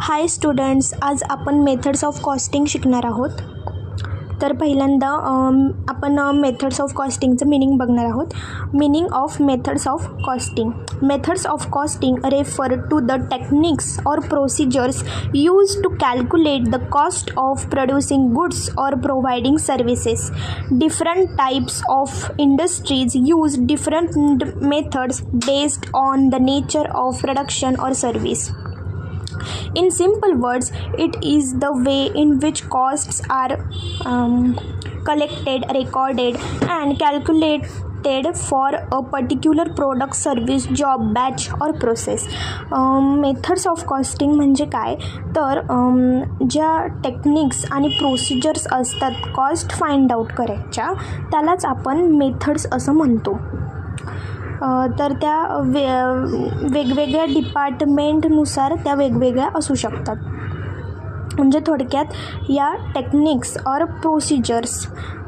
हाय students, आज आपण methods of costing शिकणार आहोत. तर पहिल्यांदा आपण मेथड्स ऑफ कॉस्टिंगचं मीनिंग बघणार आहोत. Meaning of methods of costing. Methods of costing refer to the techniques और procedures use to calculate the cost of producing goods और providing services. Different types of industries use different methods based on the nature of production और service. In simple words, it is the way in which costs are collected, recorded, and calculated for a particular product, service, job, batch or process. Methods of costing म्हणजे काय तर ज्या techniques आणि procedures असतात cost find out करायच्या त्यालाच आपण methods असं म्हणतो. तर त्या वेगवेगळ्या डिपार्टमेंटनुसार त्या वेगवेगळ्या असू शकतात. म्हणजे थोडक्यात या टेक्निक्स और प्रोसिजर्स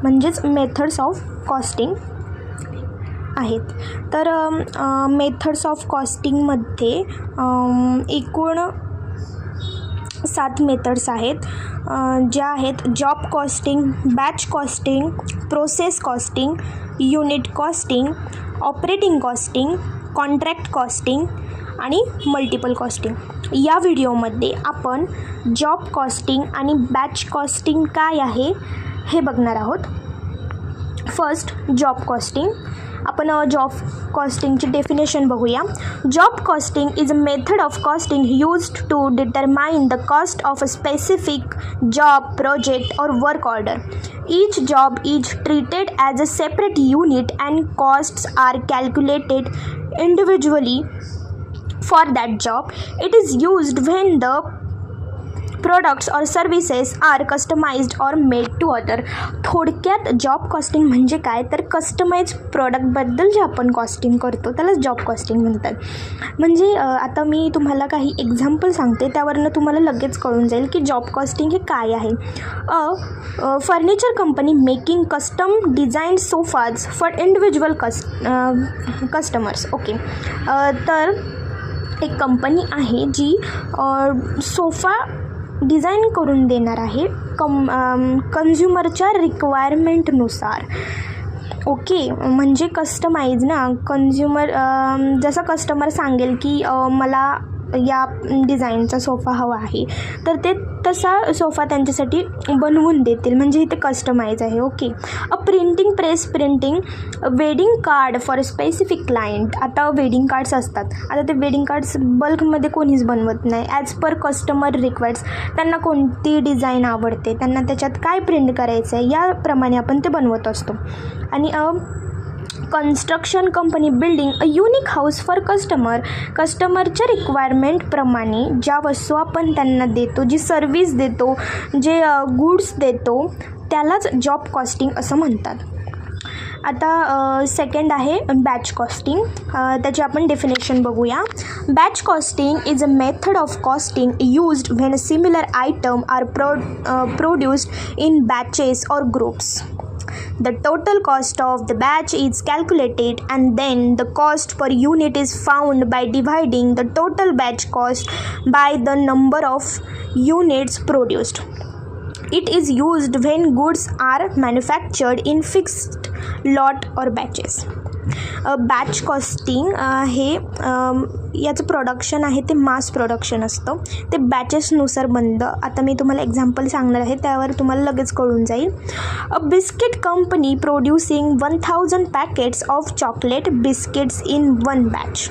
म्हणजेच मेथड्स ऑफ कॉस्टिंग आहेत. तर मेथड्स ऑफ कॉस्टिंगमध्ये एकूण 7 मेथड्स आहेत, ज्या आहेत job costing, batch costing, process costing, unit costing, operating costing, contract costing आणि मल्टिपल कॉस्टिंग. या व्हिडिओमध्ये आपण जॉब कॉस्टिंग आणि बॅच कॉस्टिंग काय आहे हे बघणार आहोत. First job costing. आपण जॉब कॉस्टिंगची डेफिनेशन बघूया. Job costing is a method of costing used to determine the cost of a specific job, project और work order. Each job is treated as a separate unit and costs are calculated individually for that job. It is used when the products or services are customized or made to order. थोडक्यात job costing म्हणजे काय तर customise प्रोडक्टबद्दल जे आपण costing करतो त्यालाच job costing म्हणतात. म्हणजे आता मी तुम्हाला काही एक्झाम्पल सांगते, त्यावरनं तुम्हाला लगेच कळून जाईल की जॉब कॉस्टिंग हे काय आहे. Furniture company making custom design sofas for individual customers. Okay, तर एक कंपनी आहे जी सोफा डिझाईन करून देणार आहे कन्झ्युमरच्या रिक्वायरमेंटनुसार. ओके, म्हणजे कस्टमाइज ना. कन्झ्युमर जसा कस्टमर सांगेल की मला या डिझाईनचा सोफा हवा आहे तर ते तसा सोफा त्यांच्यासाठी बनवून देतील, म्हणजे इथे कस्टमाइज आहे. Okay. A printing press printing wedding card for specific client. आता वेडिंग कार्ड्स असतात, आता ते वेडिंग कार्ड्स बल्कमध्ये कोणीच बनवत नाही. ॲज पर कस्टमर रिक्वायर्ड्स, त्यांना कोणती डिझाईन आवडते, त्यांना त्याच्यात काय प्रिंट करायचं आहे याप्रमाणे आपण ते बनवत असतो. आणि construction company building a unique house for customer. कस्टमरच्या रिक्वायरमेंटप्रमाणे ज्या वस्तू आपण त्यांना देतो, जी सर्विस देतो, जे गुड्स देतो त्यालाच जॉब कॉस्टिंग असं म्हणतात. आता सेकंड आहे बॅच कॉस्टिंग. त्याची आपण डेफिनेशन बघूया. Batch costing is a method of costing used when a similar item are produced in batches or groups. The total cost of the batch is calculated and then the cost per unit is found by dividing the total batch cost by the number of units produced. It is used when goods are manufactured in fixed lot or batches. Batch costing हे याचं production आहे ते mass production असतं, ते बॅचेसनुसार बनतं. आता मी तुम्हाला example सांगणार आहे, त्यावर तुम्हाला लगेच कळून जाईल. अ biscuit company producing 1000 packets of chocolate biscuits in 1 batch.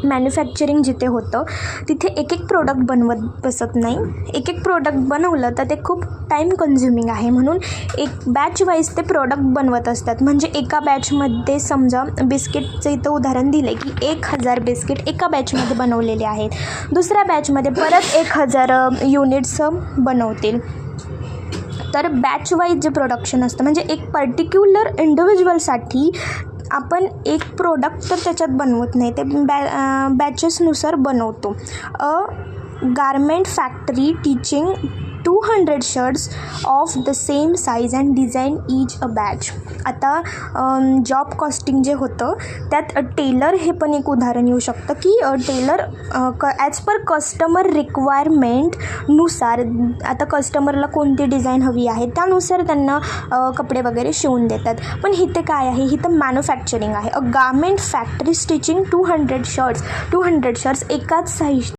Manufacturing जिथे होतं तिथे एक एक प्रोडक्ट बनवत बसत नाही. एक एक प्रोडक्ट बनवलं तर ते खूप टाईम कन्झ्युमिंग आहे, म्हणून एक बॅच वाईज ते प्रोडक्ट बनवत असतात. म्हणजे एका बॅचमध्ये समजा बिस्किटचं इथं उदाहरण दिलं की 1000 बिस्किट एका बॅचमध्ये बनवलेले आहेत, दुसऱ्या बॅचमध्ये परत 1000 युनिट्स बनवतील. तर बॅच वाईज जे प्रोडक्शन असतं म्हणजे एक पर्टिक्युलर इंडिव्हिज्युअलसाठी आपण एक प्रोडक्ट तर त्याच्यात बनवत नाही, ते बॅचेसनुसार बनवतो. A garment factory teaching to 200 shirts of the same size and design each a batch. आता जॉब कॉस्टिंग जे होतं त्यात टेलर हे पण एक उदाहरण येऊ शकतं की टेलर ॲज पर कस्टमर रिक्वायरमेंटनुसार आता कस्टमरला कोणती डिझाईन हवी आहे त्यानुसार त्यांना कपडे वगैरे शिवून देतात. पण इथे काय आहे, इथं मॅन्युफॅक्चरिंग आहे. अ गार्मेंट फॅक्टरी स्टिचिंग 200 शर्ट्स एकाच साईज